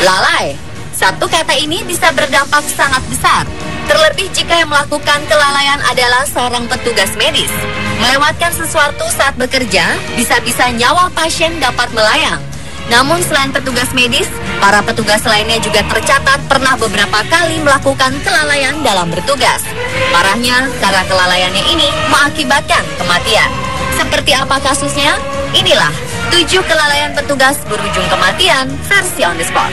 Lalai. Satu kata ini bisa berdampak sangat besar. Terlebih jika yang melakukan kelalaian adalah seorang petugas medis. Melewatkan sesuatu saat bekerja, bisa-bisa nyawa pasien dapat melayang. Namun selain petugas medis, para petugas lainnya juga tercatat pernah beberapa kali melakukan kelalaian dalam bertugas. Parahnya, karena kelalaiannya ini mengakibatkan kematian. Seperti apa kasusnya? Inilah 7 kelalaian petugas berujung kematian versi on the spot.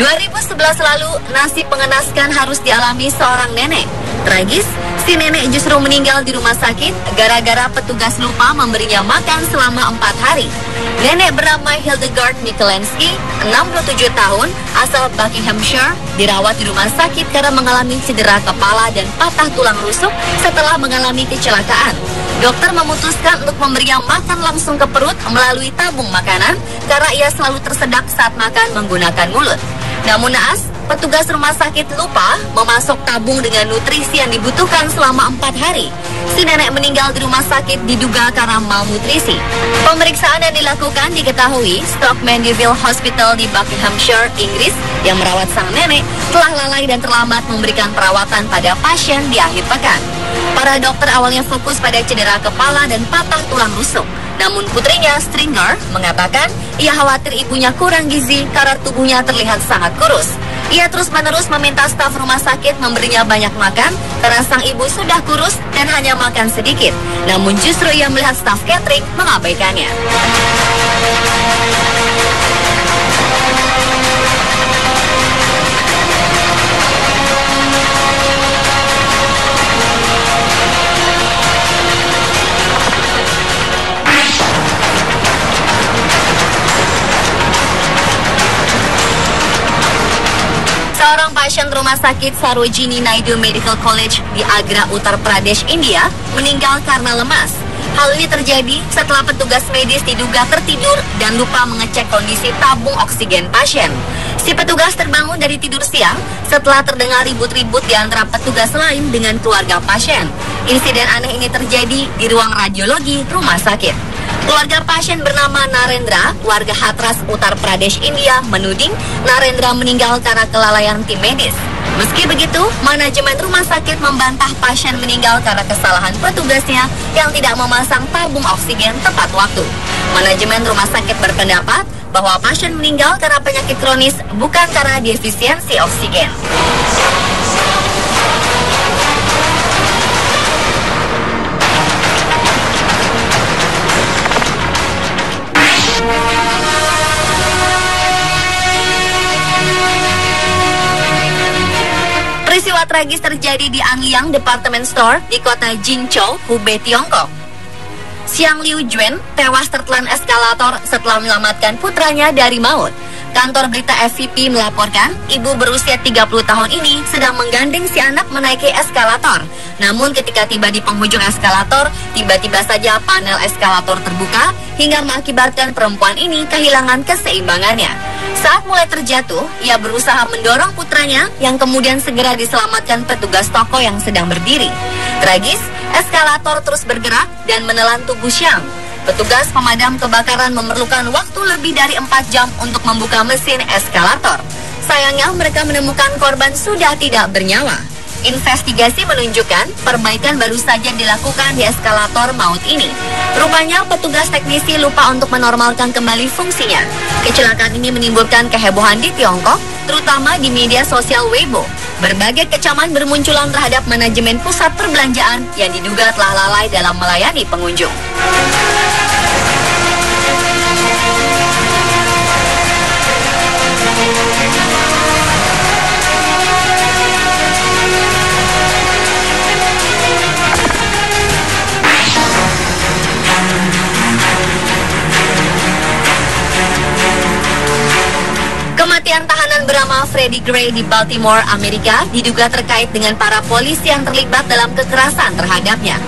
2011 lalu, nasib mengenaskan harus dialami seorang nenek. Tragis, si nenek justru meninggal di rumah sakit gara-gara petugas lupa memberinya makan selama 4 hari. Nenek bernama Hildegard Michalensky, 67 tahun, asal Buckinghamshire, dirawat di rumah sakit karena mengalami cedera kepala dan patah tulang rusuk setelah mengalami kecelakaan. Dokter memutuskan untuk memberinya makan langsung ke perut melalui tabung makanan karena ia selalu tersedak saat makan menggunakan mulut. Namun naas, petugas rumah sakit lupa memasok tabung dengan nutrisi yang dibutuhkan selama 4 hari. Si nenek meninggal di rumah sakit diduga karena malnutrisi. Pemeriksaan yang dilakukan diketahui Stoke Mandeville Hospital di Buckinghamshire, Inggris yang merawat sang nenek telah lalai dan terlambat memberikan perawatan pada pasien di akhir pekan. Para dokter awalnya fokus pada cedera kepala dan patah tulang rusuk. Namun putrinya, Stringer, mengatakan ia khawatir ibunya kurang gizi karena tubuhnya terlihat sangat kurus. Ia terus-menerus meminta staf rumah sakit memberinya banyak makan karena sang ibu sudah kurus dan hanya makan sedikit. Namun justru ia melihat staf catering mengabaikannya. Seorang pasien rumah sakit Sarojini Naidu Medical College di Agra, Uttar Pradesh, India, meninggal karena lemas. Hal ini terjadi setelah petugas medis diduga tertidur dan lupa mengecek kondisi tabung oksigen pasien. Si petugas terbangun dari tidur siang setelah terdengar ribut-ribut di antara petugas lain dengan keluarga pasien. Insiden aneh ini terjadi di ruang radiologi rumah sakit. Keluarga pasien bernama Narendra, warga Hathras, Uttar Pradesh, India, menuding Narendra meninggal karena kelalaian tim medis. Meski begitu, manajemen rumah sakit membantah pasien meninggal karena kesalahan petugasnya yang tidak memasang tabung oksigen tepat waktu. Manajemen rumah sakit berpendapat bahwa pasien meninggal karena penyakit kronis, bukan karena defisiensi oksigen. Peristiwa tragis terjadi di Anliang Department Store di kota Jinzhou, Hubei, Tiongkok. Xiang Liu Juan tewas tertelan eskalator setelah menyelamatkan putranya dari maut. Kantor berita FVP melaporkan ibu berusia 30 tahun ini sedang menggandeng si anak menaiki eskalator. Namun ketika tiba di penghujung eskalator, tiba-tiba saja panel eskalator terbuka hingga mengakibatkan perempuan ini kehilangan keseimbangannya. Saat mulai terjatuh, ia berusaha mendorong putranya yang kemudian segera diselamatkan petugas toko yang sedang berdiri. Tragis, eskalator terus bergerak dan menelan tubuh Xiang. Petugas pemadam kebakaran memerlukan waktu lebih dari 4 jam untuk membuka mesin eskalator. Sayangnya mereka menemukan korban sudah tidak bernyawa. Investigasi menunjukkan perbaikan baru saja dilakukan di eskalator maut ini. Rupanya petugas teknisi lupa untuk menormalkan kembali fungsinya. Kecelakaan ini menimbulkan kehebohan di Tiongkok, terutama di media sosial Weibo. Berbagai kecaman bermunculan terhadap manajemen pusat perbelanjaan yang diduga telah lalai dalam melayani pengunjung. Kematian tahanan bernama Freddie Gray di Baltimore, Amerika diduga terkait dengan para polisi yang terlibat dalam kekerasan terhadapnya.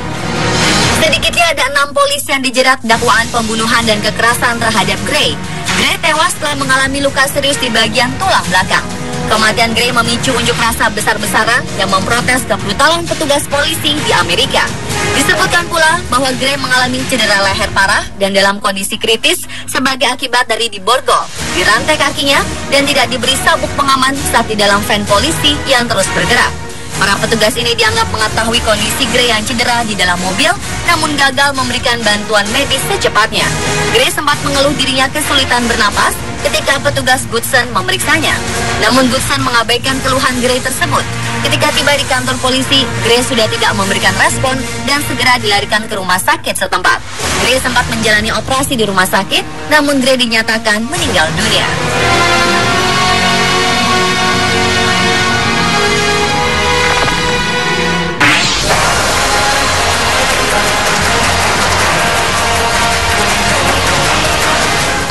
Sedikitnya ada 6 polisi yang dijerat dakwaan pembunuhan dan kekerasan terhadap Gray. Gray tewas setelah mengalami luka serius di bagian tulang belakang. Kematian Gray memicu unjuk rasa besar-besaran yang memprotes kebrutalan petugas polisi di Amerika. Disebutkan pula bahwa Gray mengalami cedera leher parah dan dalam kondisi kritis sebagai akibat dari diborgol, dirantai kakinya, dan tidak diberi sabuk pengaman saat di dalam van polisi yang terus bergerak. Para petugas ini dianggap mengetahui kondisi Gray yang cedera di dalam mobil, namun gagal memberikan bantuan medis secepatnya. Gray sempat mengeluh dirinya kesulitan bernapas ketika petugas Goodson memeriksanya. Namun Goodson mengabaikan keluhan Gray tersebut. Ketika tiba di kantor polisi, Gray sudah tidak memberikan respon dan segera dilarikan ke rumah sakit setempat. Gray sempat menjalani operasi di rumah sakit, namun Gray dinyatakan meninggal dunia.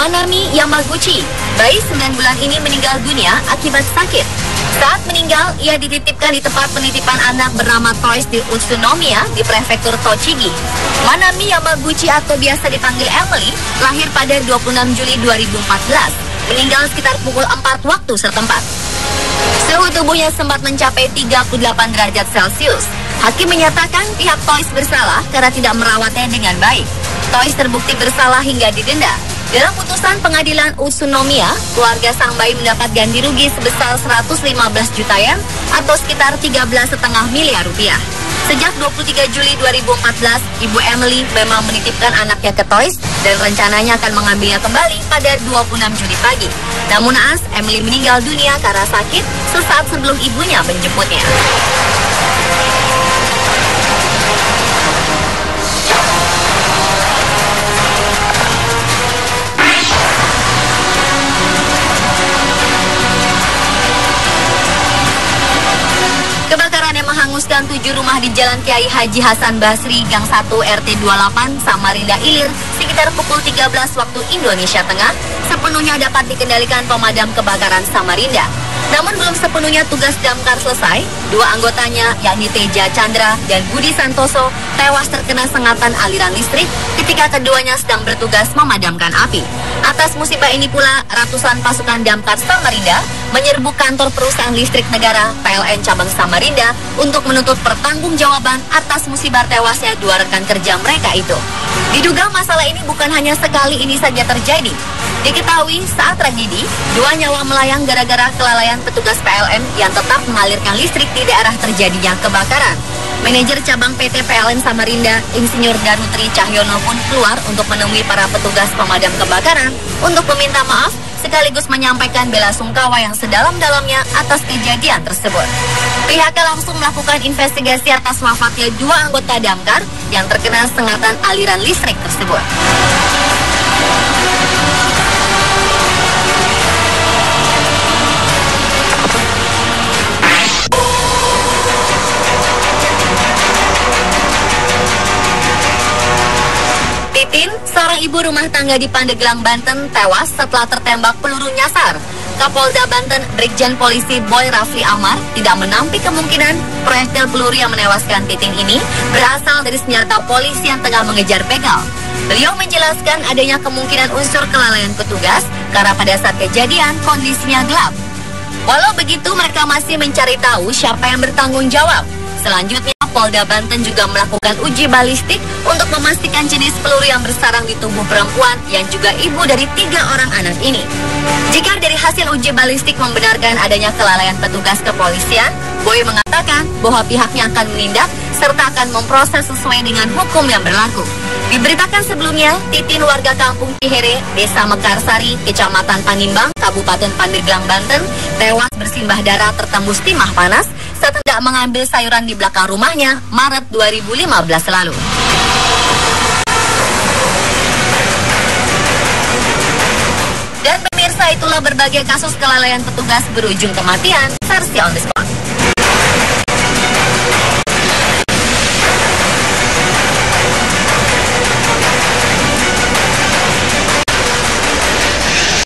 Manami Yamaguchi, bayi 9 bulan ini meninggal dunia akibat sakit. Saat meninggal, ia dititipkan di tempat penitipan anak bernama Toys di Utsunomiya di prefektur Tochigi. Manami Yamaguchi atau biasa dipanggil Emily, lahir pada 26 Juli 2014, meninggal sekitar pukul 4 waktu setempat. Suhu tubuhnya sempat mencapai 38 derajat Celcius. Hakim menyatakan pihak Toys bersalah karena tidak merawatnya dengan baik. Toys terbukti bersalah hingga didenda. Dalam putusan pengadilan Utsunomiya, keluarga sang bayi mendapat ganti rugi sebesar 115 juta yen atau sekitar 13,5 miliar rupiah. Sejak 23 Juli 2014, Ibu Emily memang menitipkan anaknya ke Toys dan rencananya akan mengambilnya kembali pada 26 Juli pagi. Namun naas, Emily meninggal dunia karena sakit sesaat sebelum ibunya menjemputnya. Kebakaran yang menghanguskan 7 rumah di Jalan Kiai Haji Hasan Basri, Gang 1 RT 28, Samarinda Ilir, sekitar pukul 13 waktu Indonesia Tengah, sepenuhnya dapat dikendalikan pemadam kebakaran Samarinda. Namun belum sepenuhnya tugas damkar selesai, 2 anggotanya yakni Teja Chandra dan Budi Santoso tewas terkena sengatan aliran listrik ketika keduanya sedang bertugas memadamkan api. Atas musibah ini pula, ratusan pasukan damkar Samarinda menyerbu kantor perusahaan listrik negara PLN Cabang Samarinda untuk menuntut pertanggungjawaban atas musibah tewasnya 2 rekan kerja mereka itu. Diduga masalah ini bukan hanya sekali ini saja terjadi. Diketahui saat tragedi, 2 nyawa melayang gara-gara kelalaian petugas PLN yang tetap mengalirkan listrik di daerah terjadinya kebakaran. Manajer cabang PT PLN Samarinda, Insinyur Darutri Cahyono pun keluar untuk menemui para petugas pemadam kebakaran untuk meminta maaf sekaligus menyampaikan bela sungkawa yang sedalam-dalamnya atas kejadian tersebut. Pihaknya langsung melakukan investigasi atas wafatnya 2 anggota damkar yang terkena sengatan aliran listrik tersebut. Titin, seorang ibu rumah tangga di Pandeglang, Banten, tewas setelah tertembak peluru nyasar. Kapolda Banten, Brigjen Polisi Boy Rafli Amar, tidak menampik kemungkinan proyektil peluru yang menewaskan Titin ini berasal dari senjata polisi yang tengah mengejar begal. Beliau menjelaskan adanya kemungkinan unsur kelalaian petugas karena pada saat kejadian kondisinya gelap. Walau begitu, mereka masih mencari tahu siapa yang bertanggung jawab. Selanjutnya, Polda Banten juga melakukan uji balistik untuk memastikan jenis peluru yang bersarang di tubuh perempuan yang juga ibu dari 3 orang anak ini. Jika dari hasil uji balistik membenarkan adanya kelalaian petugas kepolisian, Boy mengatakan bahwa pihaknya akan menindak serta akan memproses sesuai dengan hukum yang berlaku. Diberitakan sebelumnya, Titin warga kampung Cihere, Desa Mekarsari, Kecamatan Panimbang, Kabupaten Pandeglang, Banten, tewas bersimbah darah tertembus timah panas saat hendak mengambil sayuran di belakang rumahnya Maret 2015 lalu. Dan pemirsa, itulah berbagai kasus kelalaian petugas berujung kematian versi on the spot.